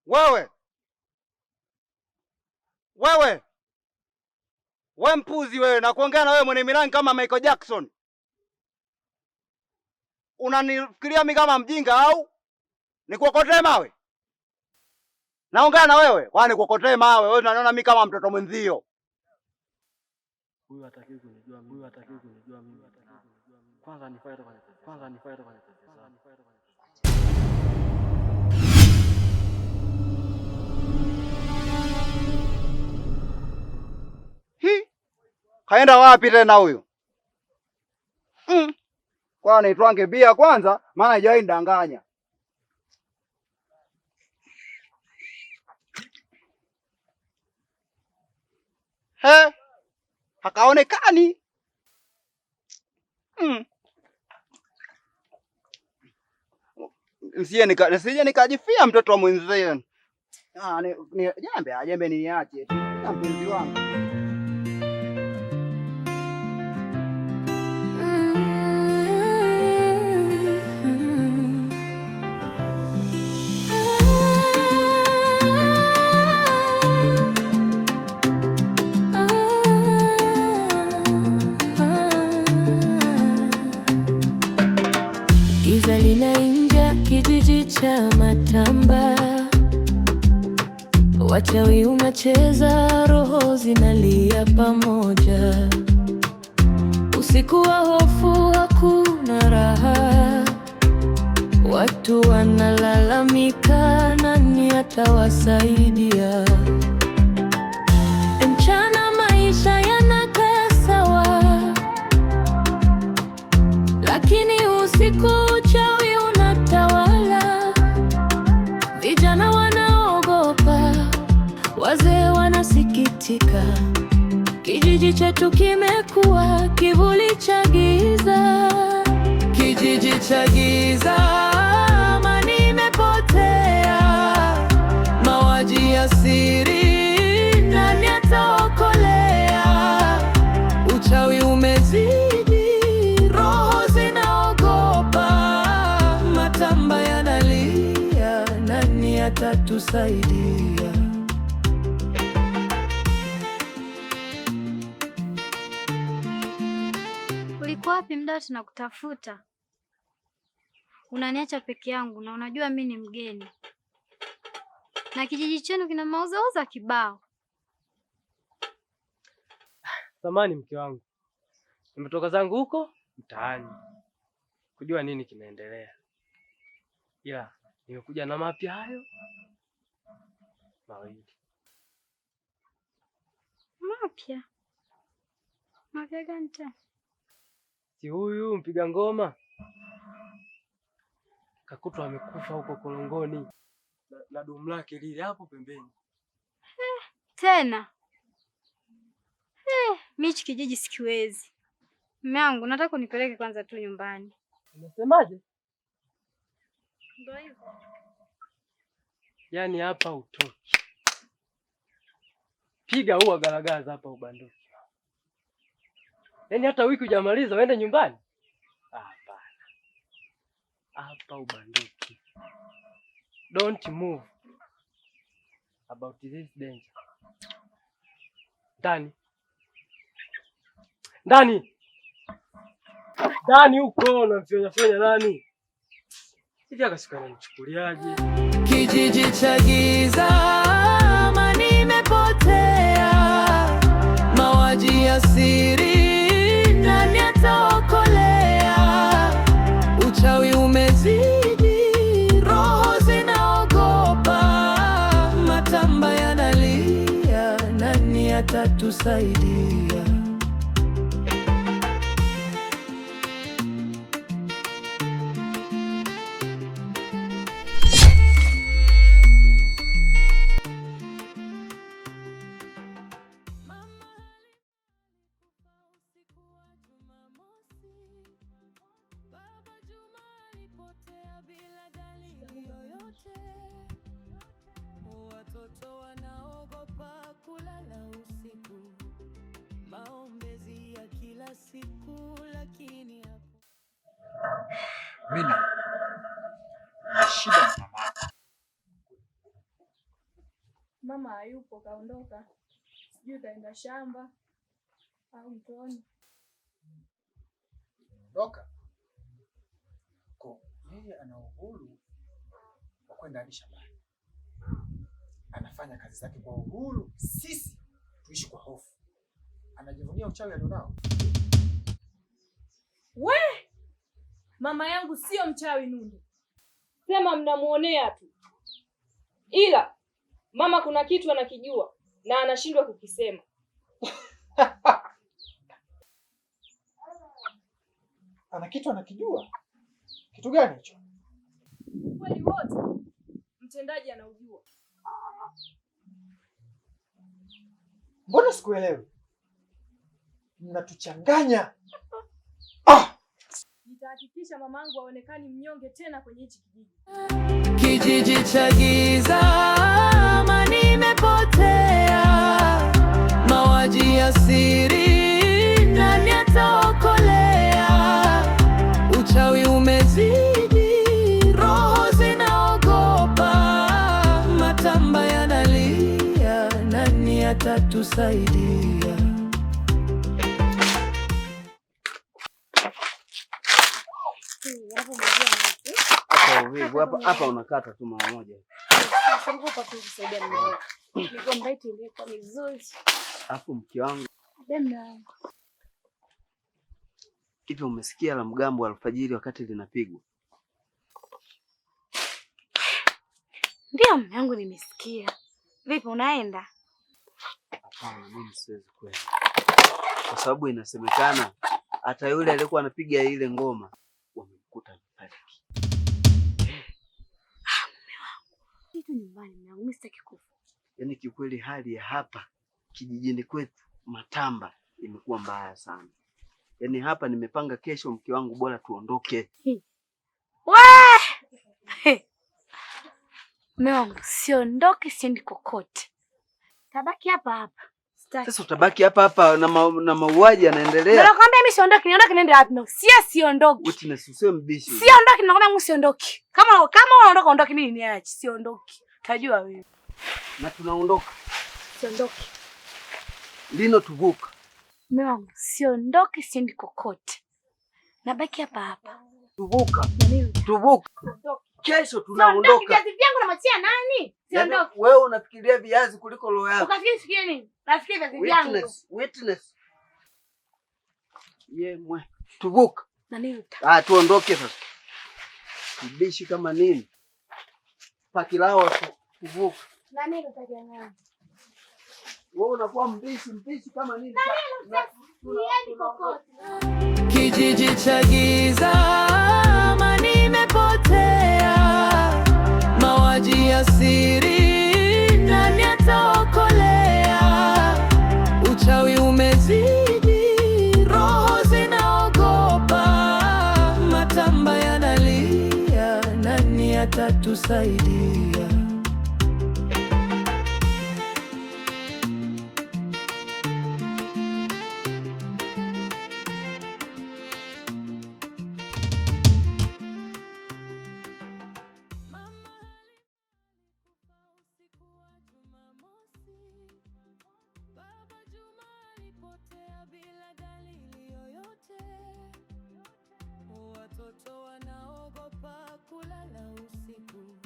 Wewe we mpuzi wewe, na kuongea na wewe mwenye milangi kama Michael Jackson. Unanifikiria mimi kama mjinga au nikuokotee mawe? Naongea na wewe, kwani nikuokotee mawe? Wewe unaniona mimi kama mtoto mwenzio? Huyu hataki kunijua mimi. Kwanza nifae toka kwanza. Kaenda wapi tena huyu? Kwani twange bia kwanza, maana haijawahi nidanganya. Hakaonekani. Nisije nikajifia mtoto wa mwenzenu. Jembe niache tu. Na mpenzi wangu. Giza linaingia kijiji cha Matamba, wachawi unacheza, roho zinalia pamoja. Usiku wa hofu, hakuna raha, watu wanalalamika, nani atawasaidia? Mchana maisha yanakaa sawa, lakini usiku uchawi unatawala. Vijana wanaogopa, wazee wanasikitika. Kijiji chetu kimekuwa kivuli cha giza, kijiji cha giza. Amani imepotea, mauaji ya siri, nani ataokolea? Uchawi umezidi, roho zinaogopa, Matamba yanalia, nani atatusaidia? Ulikuwa wapi muda tunakutafuta? Unaniacha peke yangu na unajua mimi ni mgeni. Na kijiji chenu kina mauzauza kibao. Samahani mke wangu. Nimetoka zangu huko mtaani kujua nini kinaendelea. Ila nimekuja na mapya hayo mawili. Mapya? Mapya gani tena? Si huyu mpiga ngoma kakutwa amekufa huko Kolongoni na dumu lake lile hapo pembeni. Tena? Mimi kijiji sikiwezi. Mume wangu, nataka unipeleke kwanza tu nyumbani. Unasemaje? Ndio hivyo. Yaani hapa utoki. Piga huwa garagaza hapa ubanduki. Yaani hata wiki hujamaliza uende nyumbani? Hapana. Hapa ubanduki. Don't move about this danger. Ndani huko unamfanya nani? Hivi akasika nichukuliaje? Kijiji cha giza, amani imepotea, mauaji ya siri, nani ataokolea? Uchawi umezidi, roho zinaogopa, Matamba yanalia, nani atatusaidia? Watoto wanaogopa kulala usiku, maombezi ya kila siku, lakini Mina, na shida na mama. mama hayupo, kaondoka. Sijui kaenda shamba au mtoni. Ondoka. Yeye ana uhuru wa kwenda hadi shambani. Anafanya kazi zake kwa uhuru, sisi tuishi kwa hofu. Anajivunia uchawi alionao. We! Mama yangu sio mchawi Nundu. Sema mnamuonea tu. Ila mama kuna kitu anakijua na anashindwa kukisema. Ana kitu anakijua? Kitu gani hicho? Kweli wote mtendaji anaujua. Mbona sikuelewi? Mnatuchanganya. Nitahakikisha mamangu haonekani mnyonge tena kwenye hichi kijiji. Kijiji cha giza, amani imepotea, mauaji ya siri, nani ataokolea? Uchawi umezidi, roho zinaogopa, matamba yanalia, nani atatusaidia? Hapa unakata tu mara moja. Hapo mke wangu. Hivi umesikia la mgambo alfajiri wakati linapigwa? Ndio mume wangu nimesikia. Vipi unaenda? Hapana, mimi siwezi kwenda. Kwa sababu inasemekana hata yule aliyekuwa anapiga ile ngoma wamemkuta amefariki. Mume wangu. Kitu nyumbani mume wangu, mimi sitaki kufa. Yaani kiukweli hali ya hapa kijijini kwetu Matamba imekuwa mbaya sana. Yaani hapa nimepanga kesho mke wangu bora tuondoke. Mume wangu, siondoki, siendi kokote. Tabaki hapa hapa. Sasa utabaki hapa hapa na mauaji yanaendelea. Nakwambia mimi siondoki, niondoke niende wapi? No, siondoki. Witness usio mbishi. Siondoki, nakwambia mimi siondoki. Kama unaondoka ondoki, mimi niache, siondoki. Tajua wewe. Na tunaondoka. Siondoki. Lino tuvuka. Mume wangu, siondoki, siendi kokote. Nabaki hapa hapa. Tuvuka. Tuvuka. Kesho tunaondoka. Viazi vyangu namachia nani? Siondoki. Wewe unafikiria viazi kuliko roho yako. Ukafikiria nini? Nafikiria viazi vyangu. Witness. Mwe. Tuvuka. Nani? Tuondoke sasa. Mbishi kama nini? Pakilao tuvuka. Nani utaja nani? Wewe unakuwa mbishi kama nini? Kijiji cha giza, amani imepotea, mauaji ya siri, nani ataokolea? Uchawi umezidi, roho zinaogopa, matamba yanalia, nani atatusaidia? Watoto wanaogopa kulala usiku,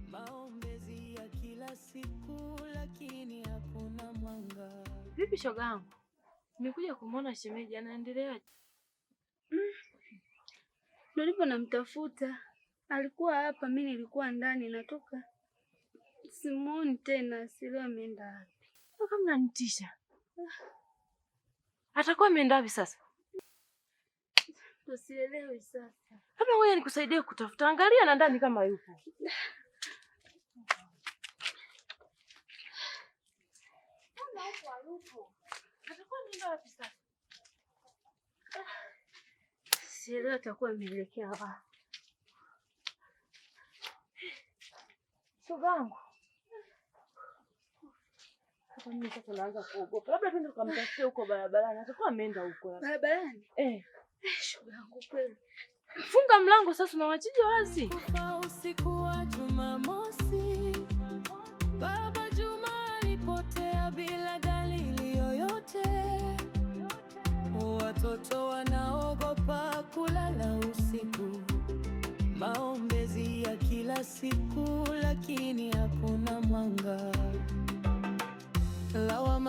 maombezi ya kila siku, lakini hakuna mwanga. Vipi shogangu? Nimekuja kumwona shemeji, anaendeleaje? Nilipo namtafuta. Alikuwa hapa, mimi nilikuwa ndani natoka. Simuoni tena, sile ameenda wapi. Kama mnanitisha. Atakuwa ameenda wapi sasa? Tusielewe sasa. Labda wewe nikusaidie kutafuta. Angalia na ndani kama yupo. Atakuwa ameenda wapi sasa? Sielewe atakuwa ameelekea wapi. Shogangu. Hapa mimi sasa naanza kuogopa. Labda twende tukamtafutie huko barabarani. Atakuwa ameenda huko. Barabarani? Shogangu kweli. Funga mlango sasa, unawachije wazi. Usiku wa Jumamosi, Baba Juma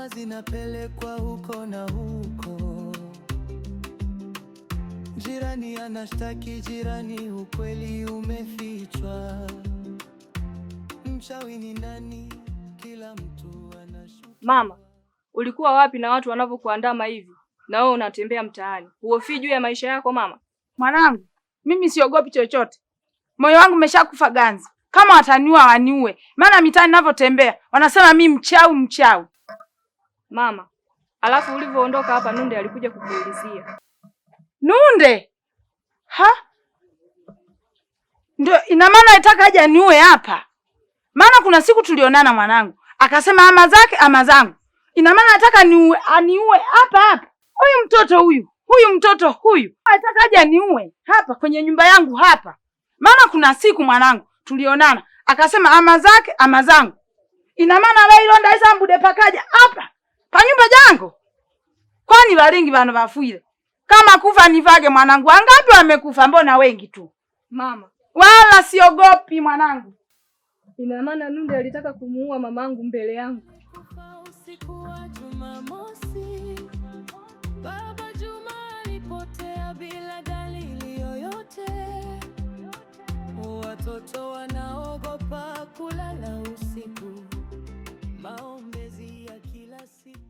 lawama zinapelekwa huko na huko. Jirani anashtaki jirani, ukweli umefichwa. Mchawi ni nani? Kila mtu anashuku. Mama, ulikuwa wapi na watu wanavyokuandama hivi na wewe unatembea mtaani? Huofii juu ya maisha yako mama? Mwanangu, mimi siogopi chochote. Moyo wangu umeshakufa ganzi. Kama wataniua waniue. Maana mitaani ninavyotembea wanasema mimi mchawi. Mama, alafu ulivyoondoka hapa Nunde alikuja kukuulizia. Nunde? Ha? Ndio ina maana anataka aje aniue hapa. Maana kuna siku tulionana mwanangu, akasema ama zake ama zangu. Ina maana anataka aniue hapa. Huyu mtoto huyu anataka aje aniue hapa kwenye nyumba yangu hapa. Maana kuna siku mwanangu tulionana, akasema ama zake ama zangu. Ina maana bailonda isa mbude pakaja hapa pa nyumba jangu. Kwani balingi bana bafuile. Kama kufa nivage mwanangu, wangapi wamekufa? Mbona wengi tu. Mama, wala siogopi mwanangu. Ina maana Nunde alitaka kumuua mamangu mbele yangu. Usiku wa Jumamosi, Baba Juma alipotea bila dalili yoyote. Watoto wanaogopa kulala usiku, maombezi ya kila siku.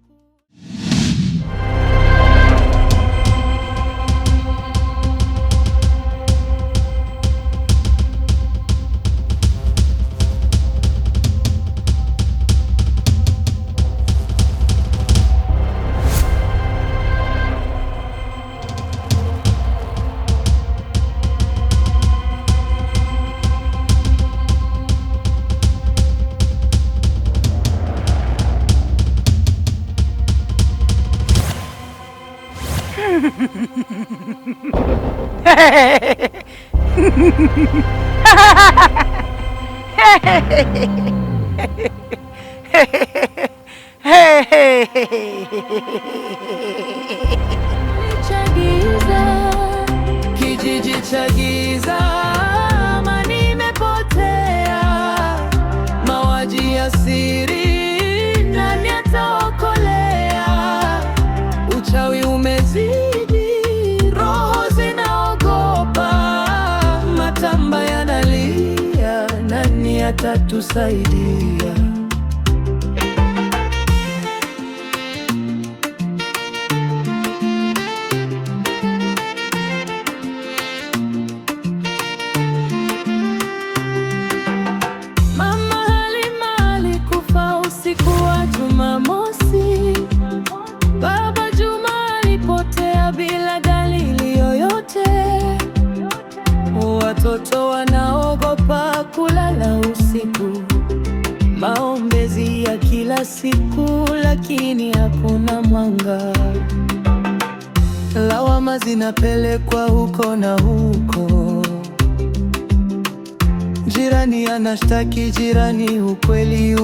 Kijiji cha giza, amani imepotea, mauaji ya siri, nani ataokolea? Uchawi umezidi, roho zinaogopa, matamba yanalia, nani atatusaidia? Jumamosi, Baba Juma alipotea bila dalili yoyote. Watoto wanaogopa kulala usiku, maombezi ya kila siku, lakini hakuna mwanga. Lawama zinapelekwa huko na huko. Jirani anashtaki jirani, ukweli